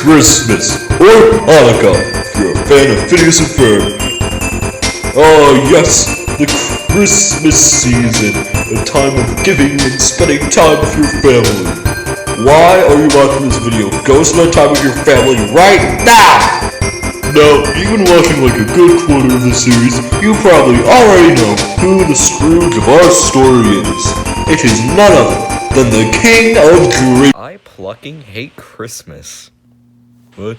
Christmas, or Hanukkah, if you're a fan of Phineas and Ferb. Oh yes, the Christmas season, a time of giving and spending time with your family. Why are you watching this video? Go spend time with your family right now! Now, even watching like a good quarter of the series, you probably already know who the Scrooge of our story is. It is none other than the King of Dreamland. I plucking hate Christmas. What?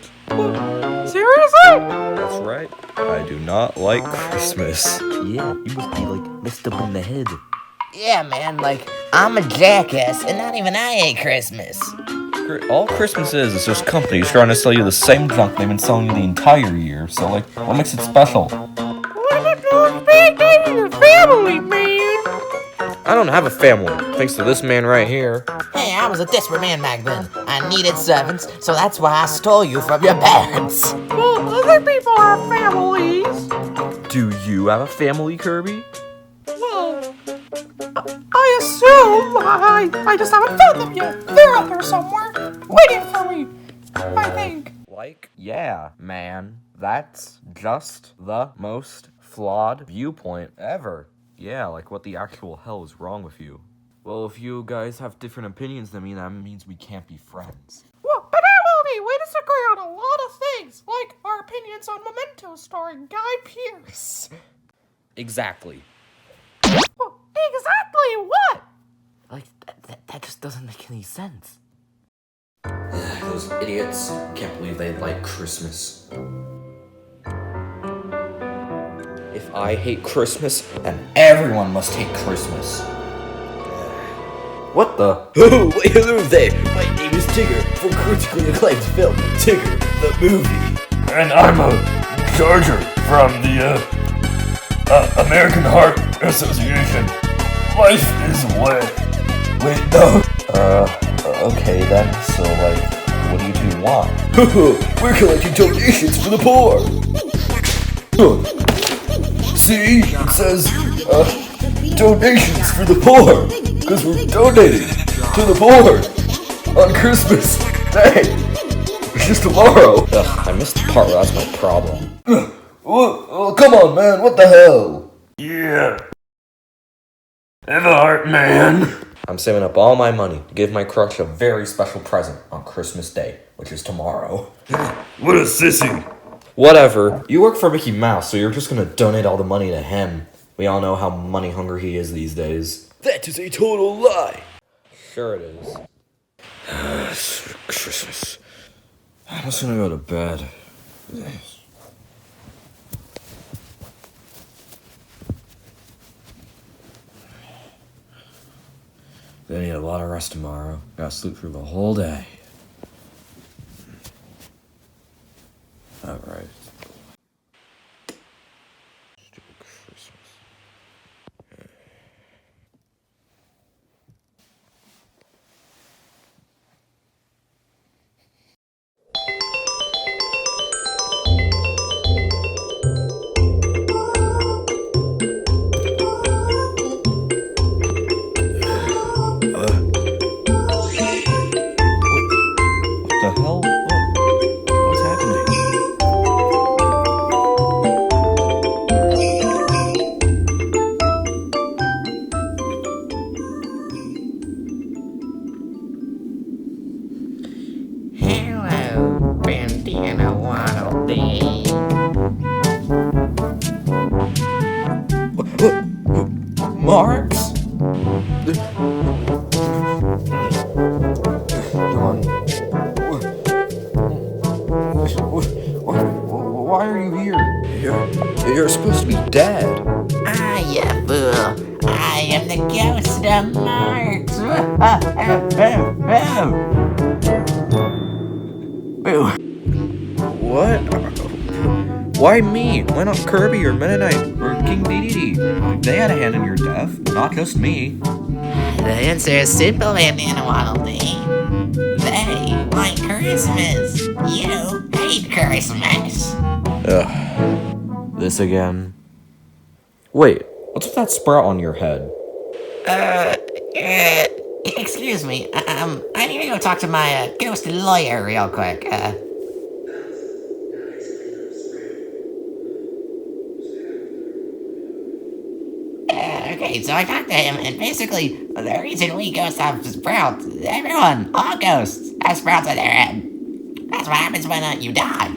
Seriously? That's right. I do not like Christmas. Yeah, you must be like messed up in the head. Yeah, man, like, I'm a jackass, and not even I hate Christmas. All Christmas is just companies trying to sell you the same junk they've been selling you the entire year. So, like, what makes it special? What about big dating your family, man? I don't have a family, thanks to this man right here. Hey, I was a desperate man back then. I needed servants, so that's why I stole you from your parents. Well, other people have families. Do you have a family, Kirby? Well, I assume I just haven't found them yet. They're out there somewhere, waiting for me, I think. Like, yeah, man. That's just the most flawed viewpoint ever. Yeah, like what the actual hell is wrong with you? Well, if you guys have different opinions than me, that means we can't be friends. Well, apparently we disagree on a lot of things, like our opinions on Memento starring Guy Pearce. Exactly. Well, exactly what? Like, that just doesn't make any sense. Those idiots can't believe they like Christmas. If I hate Christmas, then everyone must hate Christmas. What the? Oh, hello there. My name is Tigger from critically acclaimed film Tigger the Movie. And I'm a Charger from the American Heart Association. Life is wet. Wait, no. Okay then. So, like, what do you two want? We're collecting donations for the poor. See, it says, donations for the poor. Because we're donating to the poor on Christmas Day. It's just tomorrow. Ugh, I missed the part where that's my problem. Well, come on, man. What the hell? Yeah. Have a heart, man. I'm saving up all my money to give my crush a very special present on Christmas Day, which is tomorrow. What a sissy. Whatever. You work for Mickey Mouse, so you're just gonna donate all the money to him. We all know how money hungry he is these days. That is a total lie. Sure it is. Christmas. I'm just gonna go to bed. Gonna need a lot of rest tomorrow. Gotta sleep through the whole day. Alright. Stupid Christmas. What the hell? What's happening? Hello, Bandana Waddle Dee. Marks? Why are you here? You're supposed to be dead. Ah, you fool. I am the ghost of Marx. What? Why me? Why not Kirby or Meta Knight or King Dedede? They had a hand in your death, not just me. The answer is simple, Bandana Waddle Dee. They like Christmas. You hate Christmas. Ugh. This again. Wait, what's with that sprout on your head? Excuse me. I need to go talk to my ghost lawyer real quick. Okay, so I talked to him, and basically, the reason we ghosts have sprouts, everyone, all ghosts, have sprouts on their head. That's what happens when you die.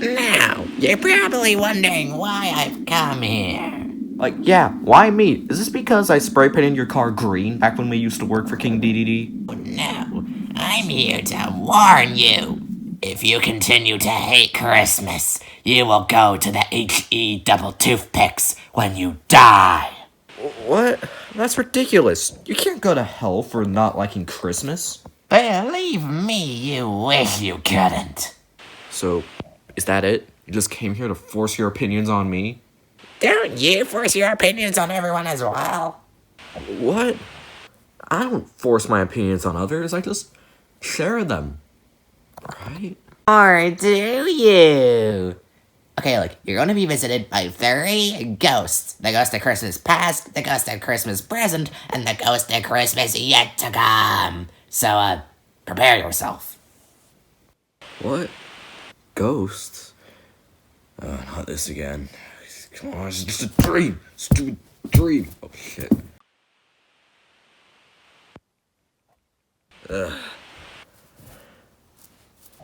Now, you're probably wondering why I've come here. Like, yeah, why me? Is this because I spray painted your car green back when we used to work for King DDD? No, I'm here to warn you. If you continue to hate Christmas, you will go to the HE double toothpicks when you die. What? That's ridiculous. You can't go to hell for not liking Christmas. Believe me, you wish you couldn't. So, is that it? You just came here to force your opinions on me? Don't you force your opinions on everyone as well? What? I don't force my opinions on others, I just share them. Right? Or do you? Okay, look, you're going to be visited by 3 ghosts. The ghost of Christmas past, the ghost of Christmas present, and the ghost of Christmas yet to come. So, prepare yourself. What? Ghosts? Not this again. Come on, it's just a dream. Stupid dream. Oh, shit. The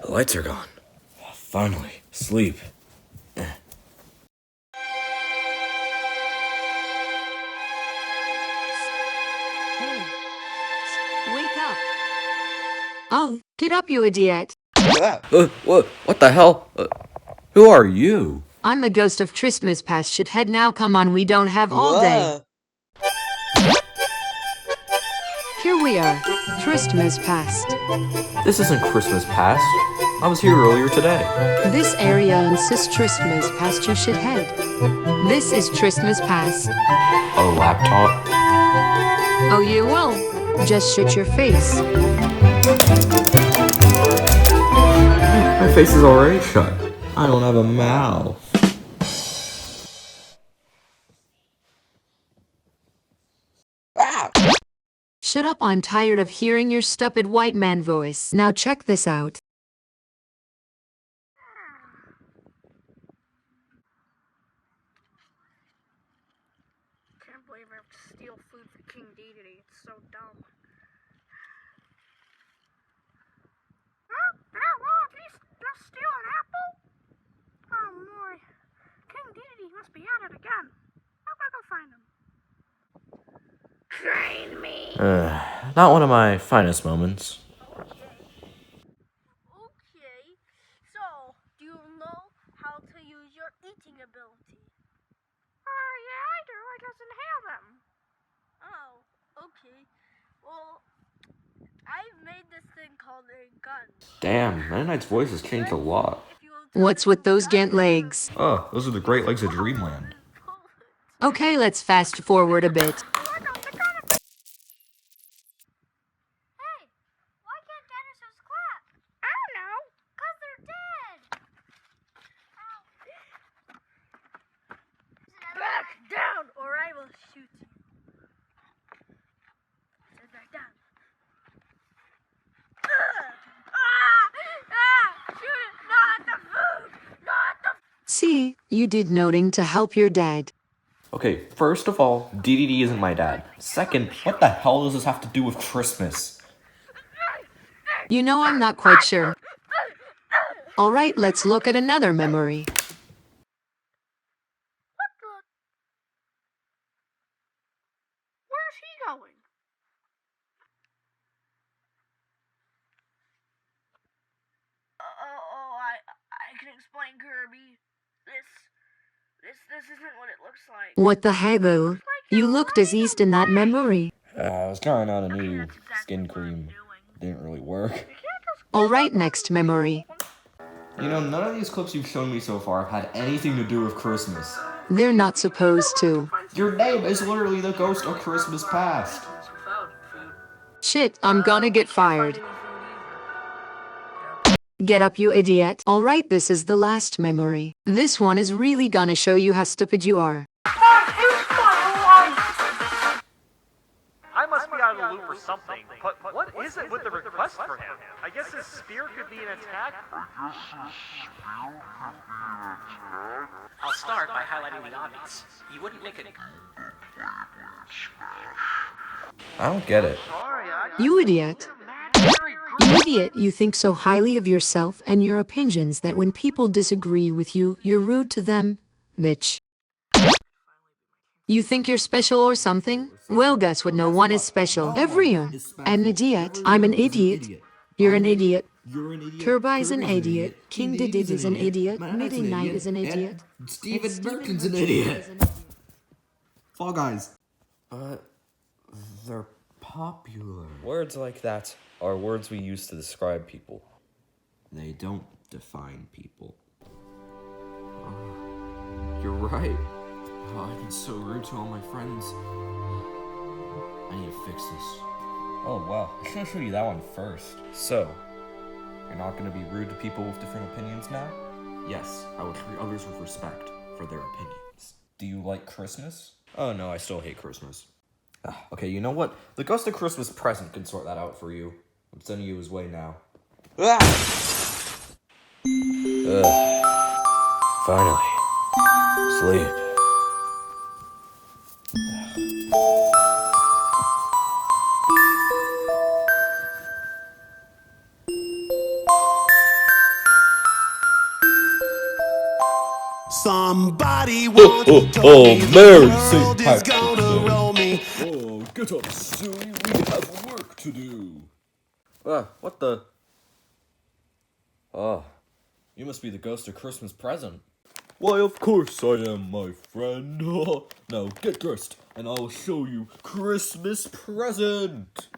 lights are gone. Finally, sleep. Wake up. Oh, get up, you idiot. What the hell? Who are you? I'm the ghost of Christmas past. Shithead, now come on, we don't have all day. Here we are, Christmas past. This isn't Christmas past. I was here earlier today. This area insists Christmas past, you shithead. This is Christmas past. A laptop? Oh, you will. Just shut your face. My face is already shut. I don't have a mouth. Shut up, I'm tired of hearing your stupid white man voice. Now check this out. Can't believe I have to steal food for King Dedede. It's so dumb. Well, at least just steal an apple? Oh, boy. King Dedede must be at it again. I'm gonna go find him. Train me. Not one of my finest moments. Okay. So, do you know how to use your eating ability? Yeah, I do. I just inhale them. Oh, okay. Well, I made this thing called a gun. Damn, Night Knight's voice has changed a lot. What's with those Gant legs? Oh, those are the Great Legs of Dreamland. Okay, let's fast forward a bit. Down, or I will shoot you. Sit back down. Shoot it! Not the food! Not the See, you did noting to help your dad. Okay, first of all, DDD isn't my dad. Second, what the hell does this have to do with Christmas? You know, I'm not quite sure. Alright, let's look at another memory. Where's he going? I can explain, Kirby. This isn't what it looks like. What the heck though? You look diseased in that memory. I was trying out a new skin cream. Didn't really work. Alright, next memory. You know, none of these clips you've shown me so far have had anything to do with Christmas. They're not supposed to. Your name is literally the ghost of Christmas past. Shit, I'm gonna get fired. Get up, you idiot. Alright, this is the last memory. This one is really gonna show you how stupid you are. I must be out of the loop for something, but what is it with the request for him? I guess his spear could be an attack? I'll start by highlighting the obvious. You wouldn't make it. I don't get it. You idiot. You idiot, you think so highly of yourself and your opinions that when people disagree with you, you're rude to them? Bitch. You think you're special or something? Well, guess what? No one is special. Everyone. An idiot. I'm an idiot. You're an idiot. Turbo is an idiot. King Didid is an idiot. Midnight is an idiot. Steven Merton's an idiot. Fall Guys. But they're popular. Words like that are words we use to describe people. They don't define people. You're right. Oh, I've been so rude to all my friends. I need to fix this. Oh wow, I should have showed you that one first. So, you're not gonna be rude to people with different opinions now? Yes, I will treat others with respect for their opinions. Do you like Christmas? Oh no, I still hate Christmas. Okay, you know what? The Ghost of Christmas Present can sort that out for you. I'm sending you his way now. Finally. Sleep. Somebody once told me the world is gonna roll me. Oh, get up, silly. We have work to do. What the? Oh, you must be the Ghost of Christmas Present. Why, of course I am, my friend. Now get dressed, and I'll show you Christmas present.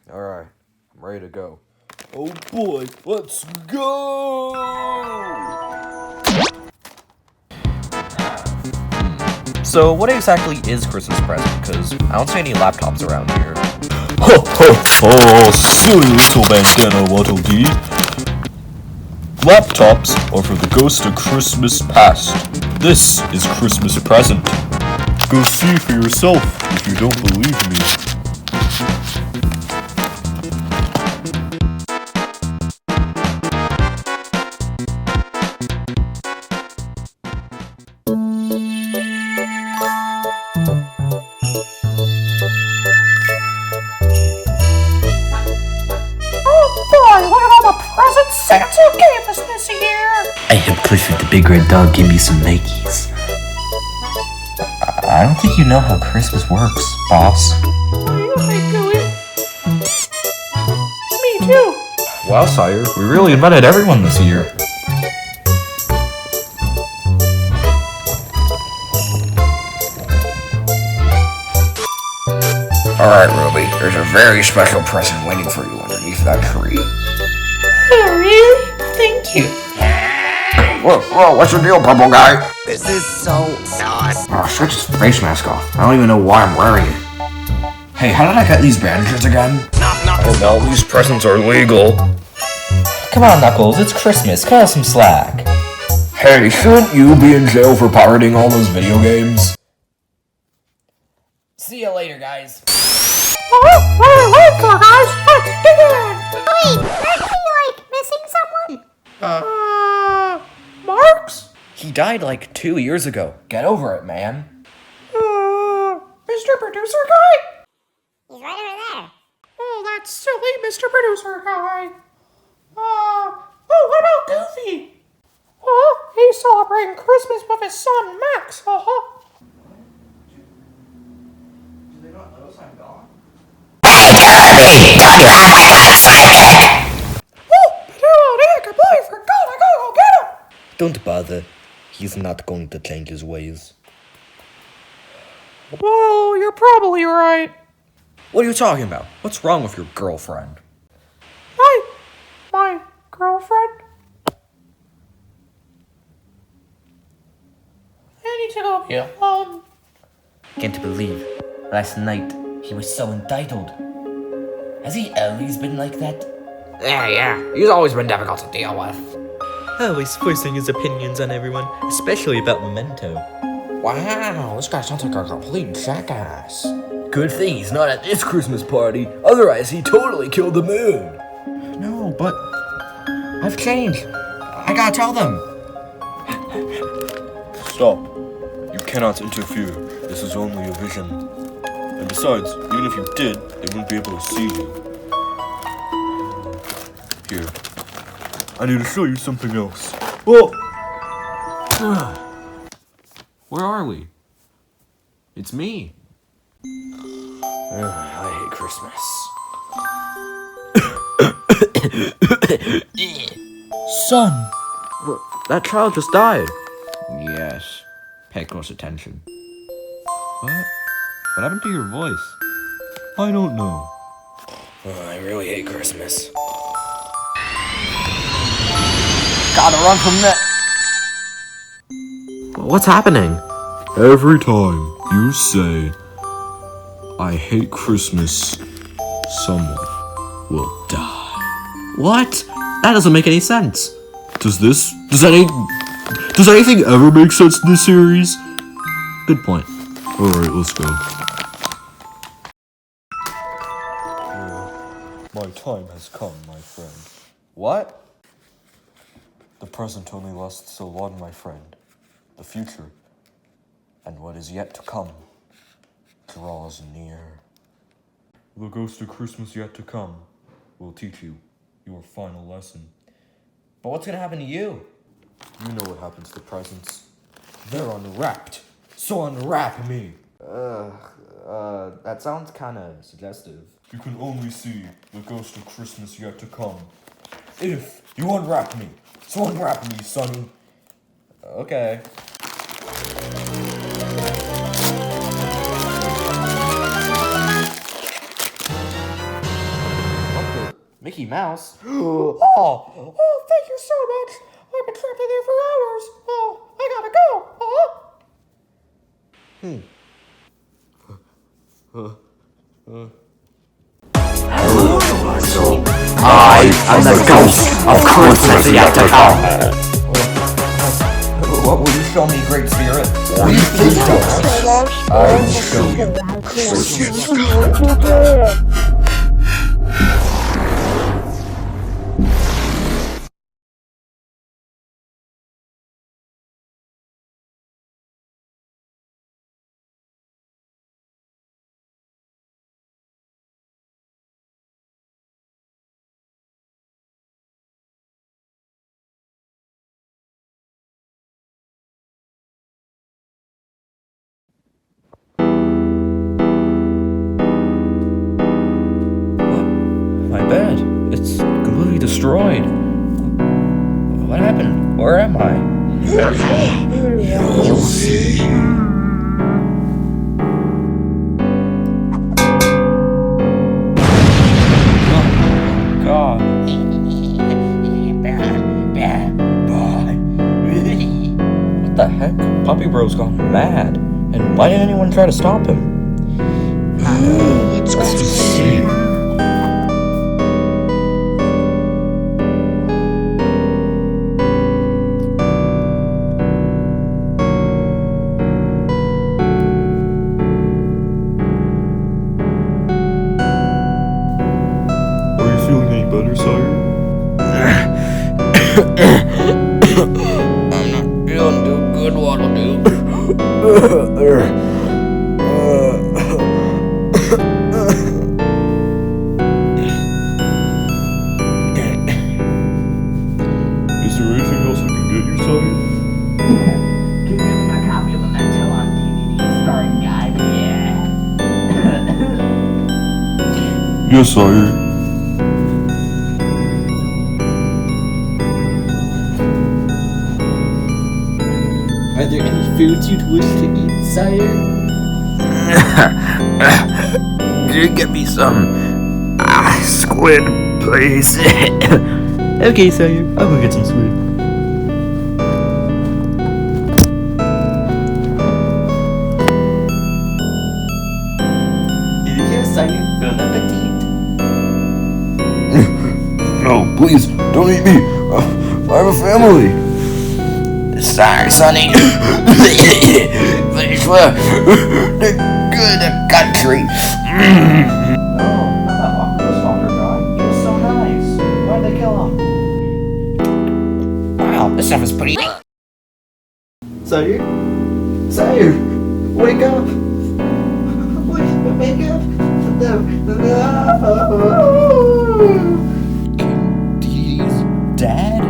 Alright, I'm ready to go. Oh boy, let's go! So, what exactly is Christmas Present? Because I don't see any laptops around here. Ho ho ho, silly little bandana waddle dee. Laptops are for the Ghost of Christmas Past. This is Christmas Present. Go see for yourself if you don't believe me. Santa gave us this year. I hope Clifford the Big Red Dog gave me some Nikes. I don't think you know how Christmas works, boss. Me too. Wow, sire, we really invited everyone this year. Alright, Ruby, there's a very special present waiting for you underneath that tree. Oh, really? Thank you. Whoa, what's the deal, purple guy? This is so nice. Oh, switch his face mask off. I don't even know why I'm wearing it. Hey, how did I get these bandages again? Oh no, these presents are legal. Come on, Knuckles, it's Christmas. Cut us some slack. Hey, shouldn't you be in jail for pirating all those video games? See you later, guys. Wait for guys. Let's begin. Wait, aren't we, like, missing someone? Marks? He died like 2 years ago. Get over it, man. Mr. Producer Guy? He's right over there. Oh, that's silly, Mr. Producer Guy. What about Goofy? He's celebrating Christmas with his son, Max. Do they not notice I'm gone? I completely forgot. I gotta go get him. Don't bother. He's not going to change his ways. Well, you're probably right. What are you talking about? What's wrong with your girlfriend? My girlfriend? I need to go be alone. Can't believe. Last night, he was so entitled. Has he always been like that? Yeah. He's always been difficult to deal with. Always forcing his opinions on everyone, especially about Memento. Wow, this guy sounds like a complete jackass. Good thing he's not at this Christmas party, otherwise he totally killed the moon. No, but I've changed. I gotta tell them. Stop. You cannot interfere. This is only a vision. And besides, even if you did, they wouldn't be able to see you. Here. I need to show you something else. Oh! Where are we? It's me. I hate Christmas. Son! That child just died. Yes. Pay close attention. What? What happened to your voice? I don't know. I really hate Christmas. Gotta run from that. What's happening? Every time you say, I hate Christmas, someone will die. What? That doesn't make any sense. Does anything ever make sense in this series? Good point. Alright, let's go. My time has come, my friend. What? The present only lasts so long, my friend. The future, and what is yet to come, draws near. The ghost of Christmas yet to come will teach you your final lesson. But what's gonna happen to you? You know what happens to presents. They're unwrapped, so unwrap me. That sounds kinda suggestive. You can only see the ghost of Christmas yet to come if you unwrap me. So unwrap me, sonny. Okay. Mickey Mouse? Oh, thank you so much. I've been trapped in there for hours. Oh, I gotta go. I am the ghost of Christmas yet to come. What will you show me, Great Spirit? Please tell us. I will show you Christmas. My bed. It's completely destroyed. What happened? Where am I? You'll see. God. What the heck? Puppy Bro's gone mad. And why didn't anyone try to stop him? Let's go see. Are you feeling any better, sire? I'm not feeling too good, what'll do? Is there anything else I can get you, sire? Give him a copy of the Memento on DVD starring Guy Fieri. Yes, sire. Are there any foods you'd wish to eat, sire? Get me some squid, please. Okay, sire. I'll go get some squid. Here you go, sire. Bon appetit. No, please, don't eat me. I have a family. Sorry, Sonny. Finish well. good country. No, not that awkward stalker guy. He was so nice. Why'd they kill him? Wow, this stuff is pretty. Sire? Sire! Wake up! Wake up! No. He's dead?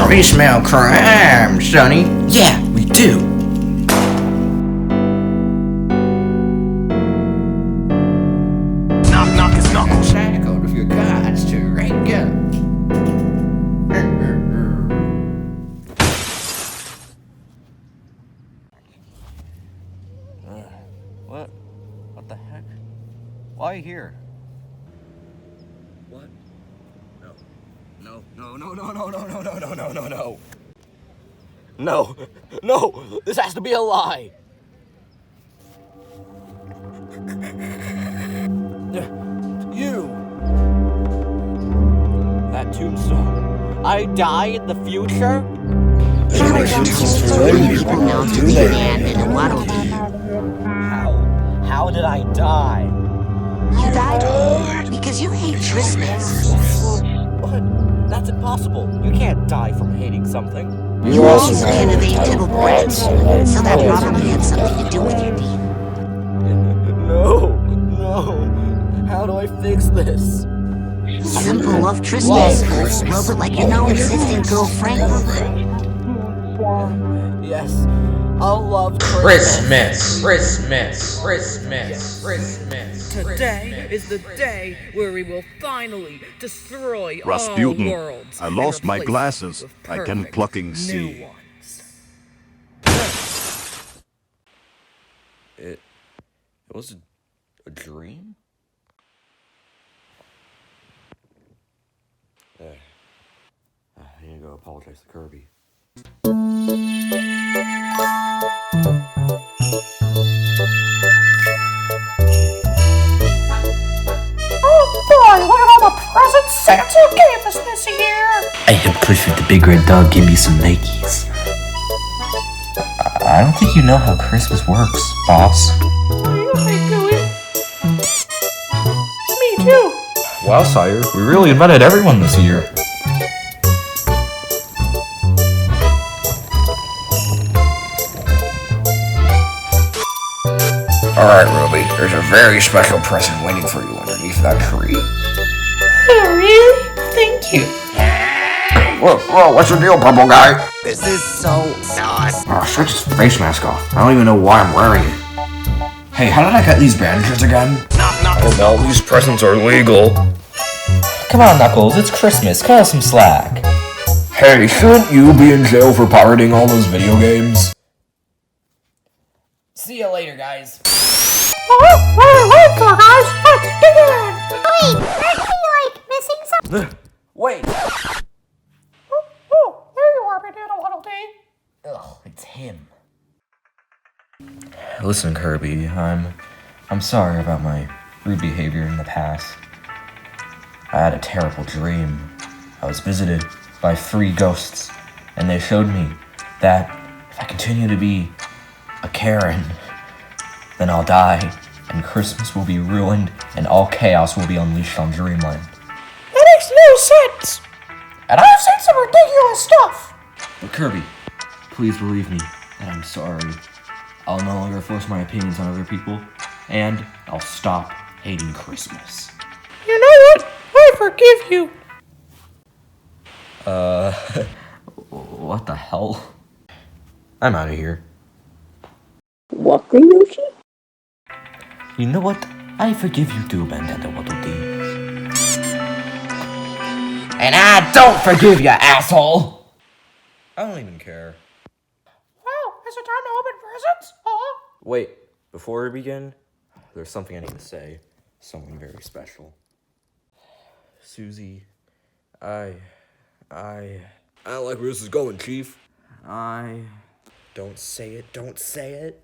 We smell crime, Sonny. Yeah, we do. Knock is knock. Shackled with your cards to rank up. What the heck? Why are you here? What? No. No, this has to be a lie. You. That tombstone. I die in the future? How did I die? You died because you hate Christmas. What? That's impossible. You can't die from hating something. You also innovate little breads, so that probably had something to do with your name. No. How do I fix this? Simple, love Christmas. Love it like your non-existent girlfriend. Yes, I'll love Christmas. Today is the day where we will finally destroy Rasputin, all worlds. I lost my and replace glasses. them with I can perfect plucking new see. ones. It was a dream? I need to go apologize to Kirby. Oh boy, look at all the presents Santa gave us this year! I had Plush with the big red dog give me some Nikes. I don't think you know how Christmas works, boss. Me too. Wow, sire, we really invited everyone this year. Alright, Ruby, there's a very special present waiting for you underneath that tree. Oh, really? Thank you. Whoa, what's the deal, purple guy? This is so sauce. Oh, switch his face mask off. I don't even know why I'm wearing it. Hey, how did I get these bandages again? I don't know, these presents are legal. Come on, Knuckles, it's Christmas. Cut us some slack. Hey, shouldn't you be in jail for pirating all those video games? See you later, guys. Wait, guys, let's begin! Wait, aren't we like missing something? Wait! Oh, there you are, Banana Waddle Dee. Ugh, it's him. Listen, Kirby, I'm sorry about my rude behavior in the past. I had a terrible dream. I was visited by 3 ghosts, and they showed me that if I continue to be a Karen, then I'll die, and Christmas will be ruined, and all chaos will be unleashed on Dreamland. That makes no sense. And I've seen some ridiculous stuff. But Kirby, please believe me that I'm sorry. I'll no longer force my opinions on other people, and I'll stop hating Christmas. You know what? I forgive you. What the hell? I'm out of here. Walker Yoshi? You know what? I forgive you too, Bandana Waddle Dee. And I don't forgive you, asshole! I don't even care. Wow, is it time to open presents? Wait, before we begin, there's something I need to say. Someone very special. Susie, I don't like where this is going, Chief. Don't say it, don't say it.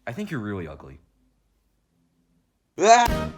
I think you're really ugly. Ah!